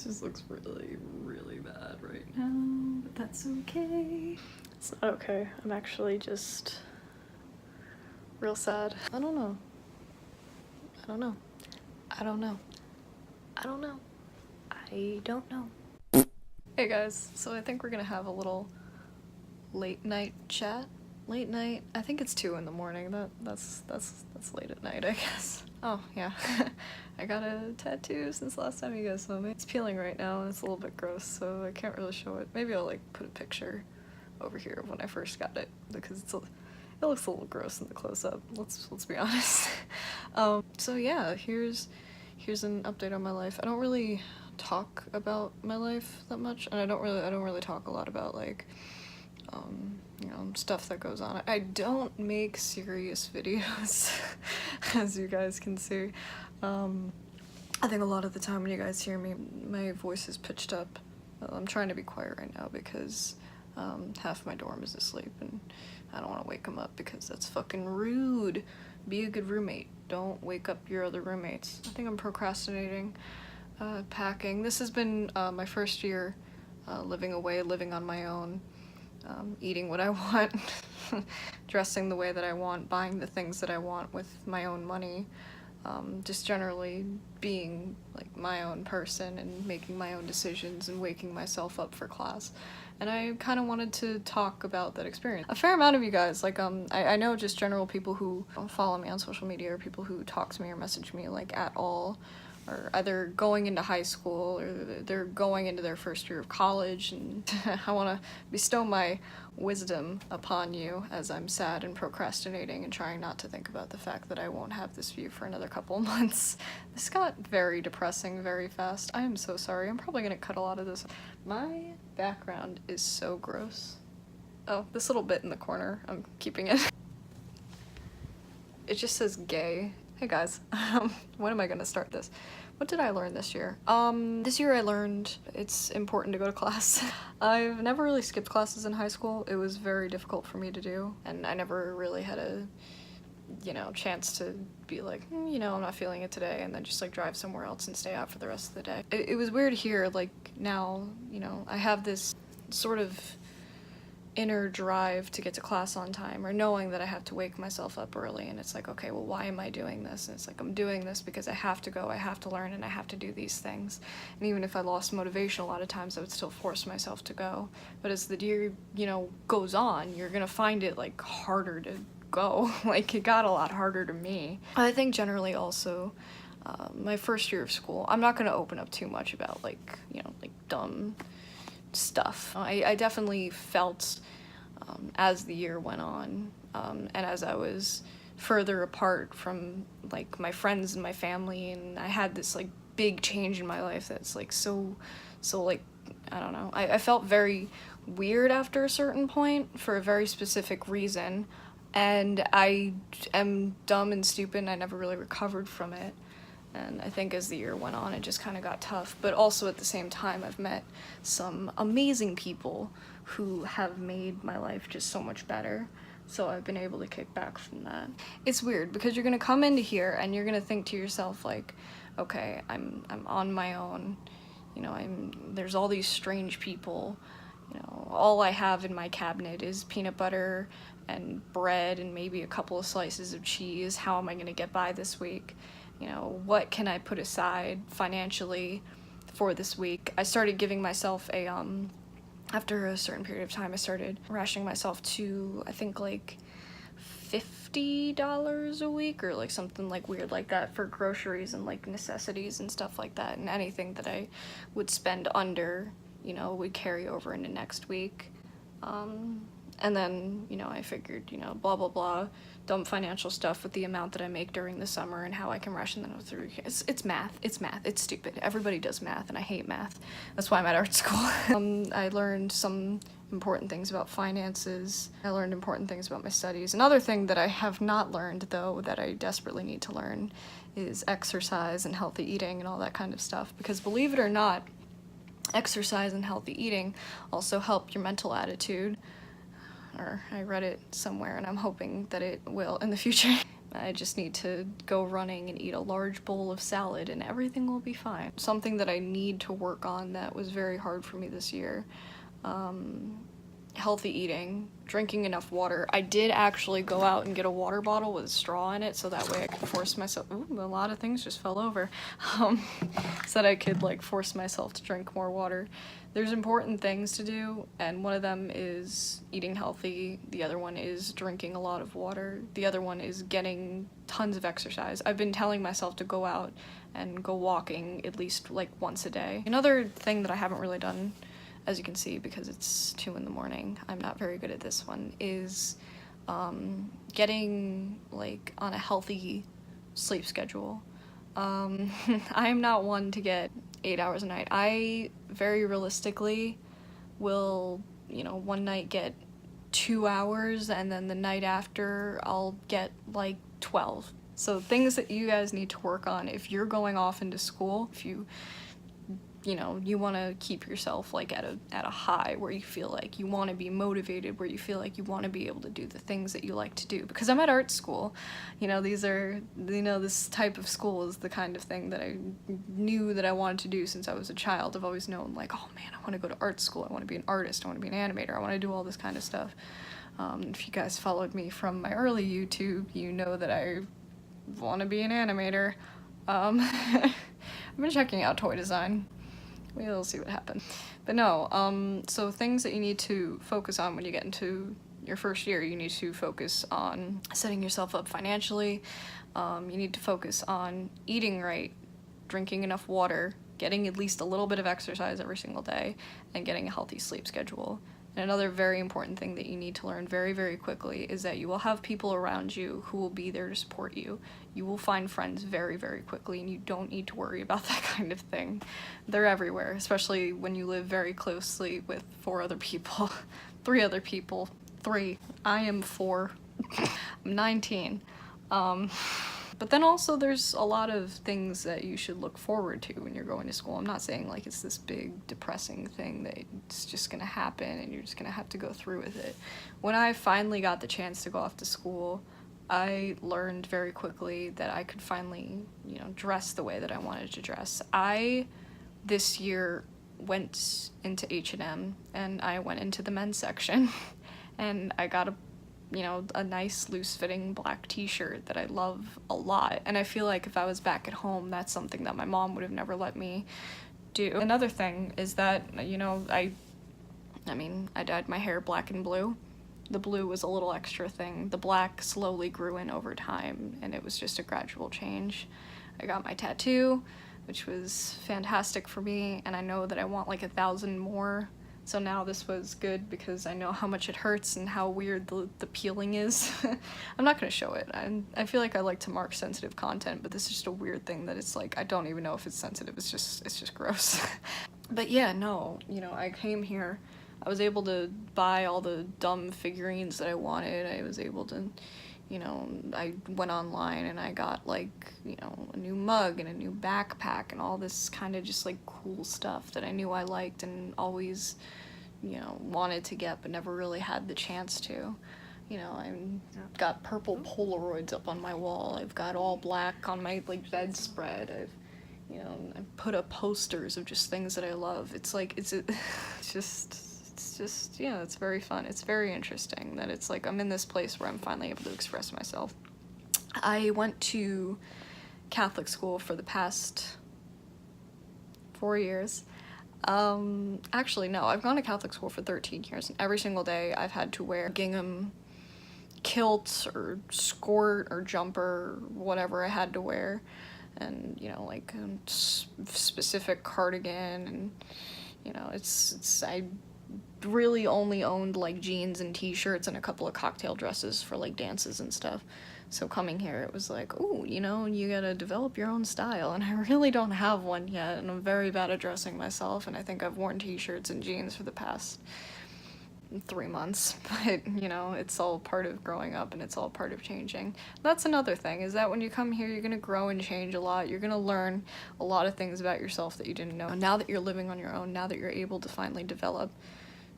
face just looks really, really bad right now, but that's okay. It's not okay. I'm actually just real sad. I don't know. I don't know. I don't know. I don't know. I don't know. Hey guys, so I think we're gonna have a little late night chat. Late night? I think it's 2 in the morning. That's late at night, I guess. Oh, yeah. I got a tattoo since last time you guys saw me. It's peeling right now and it's a little bit gross, so I can't really show it. Maybe I'll like put a picture over here of when I first got it because it looks a little gross in the close-up. Let's be honest. So yeah, here's an update on my life. I don't really talk about my life that much, and I don't really talk a lot about like you know, stuff that goes on. I don't make serious videos, as you guys can see. I think a lot of the time when you guys hear me, my voice is pitched up. I'm trying to be quiet right now because half my dorm is asleep and I don't want to wake them up because that's fucking rude. Be a good roommate. Don't wake up your other roommates. I think I'm procrastinating packing. This has been my first year living away, living on my own. Eating what I want, dressing the way that I want, buying the things that I want with my own money, just generally being like my own person and making my own decisions and waking myself up for class. And I kind of wanted to talk about that experience. A fair amount of you guys, like I know just general people who follow me on social media or people who talk to me or message me like at all, or either going into high school or they're going into their first year of college, and I want to bestow my wisdom upon you as I'm sad and procrastinating and trying not to think about the fact that I won't have this view for another couple of months. This got very depressing very fast. I am so sorry. I'm probably gonna cut a lot of this. My background is so gross. Oh, this little bit in the corner, I'm keeping it. It just says gay. Hey guys, when am I gonna start this? What did I learn this year? This year I learned it's important to go to class. I've never really skipped classes in high school. It was very difficult for me to do, and I never really had a, you know, chance to be like, you know, I'm not feeling it today, and then just like drive somewhere else and stay out for the rest of the day. It was weird here, like now, you know, I have this sort of inner drive to get to class on time, or knowing that I have to wake myself up early, and it's like, okay, well, why am I doing this? And it's like, I'm doing this because I have to go, I have to learn, and I have to do these things. And even if I lost motivation, a lot of times I would still force myself to go. But as the year, you know, goes on, you're gonna find it like harder to go. Like, it got a lot harder to me. I think generally also my first year of school, I'm not gonna open up too much about like, you know, like dumb stuff. I definitely felt as the year went on, and as I was further apart from like my friends and my family, and I had this like big change in my life that's like so like, I don't know, I felt very weird after a certain point for a very specific reason, and I am dumb and stupid and I never really recovered from it. And I think as the year went on, it just kind of got tough. But also at the same time, I've met some amazing people who have made my life just so much better. So I've been able to kick back from that. It's weird because you're gonna come into here and you're gonna think to yourself like, okay, I'm on my own. You know, there's all these strange people. You know, all I have in my cabinet is peanut butter and bread and maybe a couple of slices of cheese. How am I gonna get by this week? You know, what can I put aside financially for this week? I started giving myself a, after a certain period of time, I started rationing myself to, I think, like $50 a week or like something like weird like that for groceries and like necessities and stuff like that. And anything that I would spend under, you know, would carry over into next week. And then, you know, I figured, you know, blah, blah, blah, dumb financial stuff with the amount that I make during the summer and how I can ration that through. It's math. It's math. It's stupid. Everybody does math, and I hate math. That's why I'm at art school. I learned some important things about finances. I learned important things about my studies. Another thing that I have not learned, though, that I desperately need to learn is exercise and healthy eating and all that kind of stuff. Because believe it or not, exercise and healthy eating also help your mental attitude. Or I read it somewhere and I'm hoping that it will in the future. I just need to go running and eat a large bowl of salad and everything will be fine. Something that I need to work on that was very hard for me this year. Healthy eating, drinking enough water. I did actually go out and get a water bottle with a straw in it so that way I could force myself, ooh, a lot of things just fell over, so that I could like force myself to drink more water. There's important things to do, and one of them is eating healthy, the other one is drinking a lot of water, the other one is getting tons of exercise. I've been telling myself to go out and go walking at least like once a day. Another thing that I haven't really done, as you can see, because it's 2 in the morning, I'm not very good at this one, is getting like on a healthy sleep schedule. I am not one to get 8 hours a night. I very realistically will, you know, one night get 2 hours and then the night after I'll get like 12. So things that you guys need to work on if you're going off into school, if you know, you want to keep yourself like at a high where you feel like you want to be motivated, where you feel like you want to be able to do the things that you like to do. Because I'm at art school, you know, these are, you know, this type of school is the kind of thing that I knew that I wanted to do since I was a child. I've always known like, oh man, I want to go to art school, I want to be an artist, I want to be an animator, I want to do all this kind of stuff. If you guys followed me from my early YouTube, you know that I want to be an animator. I've been checking out toy design. We'll see what happens. But no, so things that you need to focus on when you get into your first year, you need to focus on setting yourself up financially. You need to focus on eating right, drinking enough water, getting at least a little bit of exercise every single day, and getting a healthy sleep schedule. And another very important thing that you need to learn very, very quickly is that you will have people around you who will be there to support you. You will find friends very, very quickly, and you don't need to worry about that kind of thing. They're everywhere, especially when you live very closely with 4 other people. 3 other people. 3. I am 4. I'm 19. But then also there's a lot of things that you should look forward to when you're going to school. I'm not saying like it's this big depressing thing that it's just gonna happen and you're just gonna have to go through with it. When I finally got the chance to go off to school, I learned very quickly that I could finally, you know, dress the way that I wanted to dress. I, this year, went into H&M and I went into the men's section and I got a nice loose-fitting black t-shirt that I love a lot, and I feel like if I was back at home, that's something that my mom would have never let me do. Another thing is that, you know, I dyed my hair black and blue. The blue was a little extra thing. The black slowly grew in over time, and it was just a gradual change. I got my tattoo, which was fantastic for me, and I know that I want like 1,000 more. So now this was good because I know how much it hurts and how weird the peeling is. I'm not gonna show it. I feel like I like to mark sensitive content, but this is just a weird thing that it's like, I don't even know if it's sensitive, it's just gross. But yeah, no, you know, I came here, I was able to buy all the dumb figurines that I wanted, I was able to, you know, I went online and I got like, you know, a new mug and a new backpack and all this kind of just like cool stuff that I knew I liked and always, you know, wanted to get but never really had the chance to. You know, I've got purple Polaroids up on my wall, I've got all black on my like bedspread, I put up posters of just things that I love. It's like, it's just, yeah, it's very fun. It's very interesting that it's like I'm in this place where I'm finally able to express myself. I went to Catholic school for the past 4 years. Actually, no, I've gone to Catholic school for 13 years, and every single day I've had to wear gingham kilt or skirt or jumper, whatever I had to wear, and, you know, like a specific cardigan, and, you know, I really only owned like jeans and t-shirts and a couple of cocktail dresses for like dances and stuff. So coming here, it was like, oh, you know, you gotta develop your own style, and I really don't have one yet, and I'm very bad at dressing myself, and I think I've worn t-shirts and jeans for the past 3 months, but, you know, it's all part of growing up, and it's all part of changing. That's another thing, is that when you come here, you're gonna grow and change a lot, you're gonna learn a lot of things about yourself that you didn't know. Now that you're living on your own, now that you're able to finally develop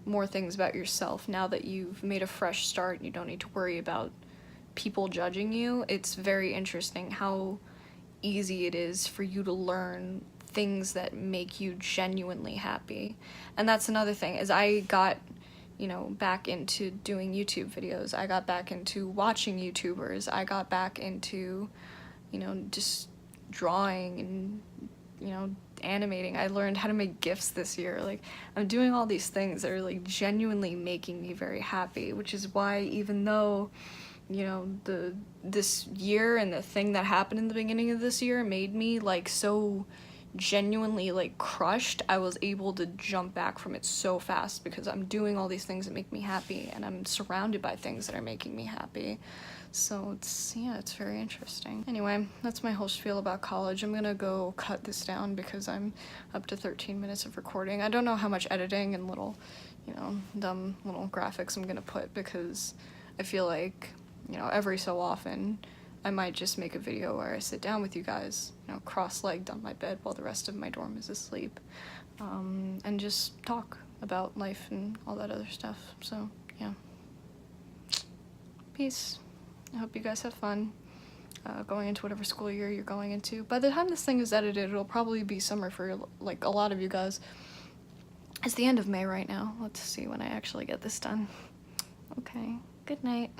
more things about yourself, now that you've made a fresh start and you don't need to worry about people judging you, it's very interesting how easy it is for you to learn things that make you genuinely happy. And that's another thing, is I got, you know, back into doing YouTube videos. I got back into watching YouTubers. I got back into, you know, just drawing and, you know, animating. I learned how to make GIFs this year. Like, I'm doing all these things that are like genuinely making me very happy, which is why, even though, you know, this year and the thing that happened in the beginning of this year made me like so genuinely like crushed, I was able to jump back from it so fast because I'm doing all these things that make me happy, and I'm surrounded by things that are making me happy. So it's, yeah, it's very interesting. Anyway, that's my whole spiel about college. I'm gonna go cut this down because I'm up to 13 minutes of recording. I don't know how much editing and little, you know, dumb little graphics I'm gonna put, because I feel like, you know, every so often I might just make a video where I sit down with you guys, you know, cross-legged on my bed while the rest of my dorm is asleep, and just talk about life and all that other stuff. So, yeah. Peace. I hope you guys have fun going into whatever school year you're going into. By the time this thing is edited, it'll probably be summer for, like, a lot of you guys. It's the end of May right now. Let's see when I actually get this done. Okay. Good night.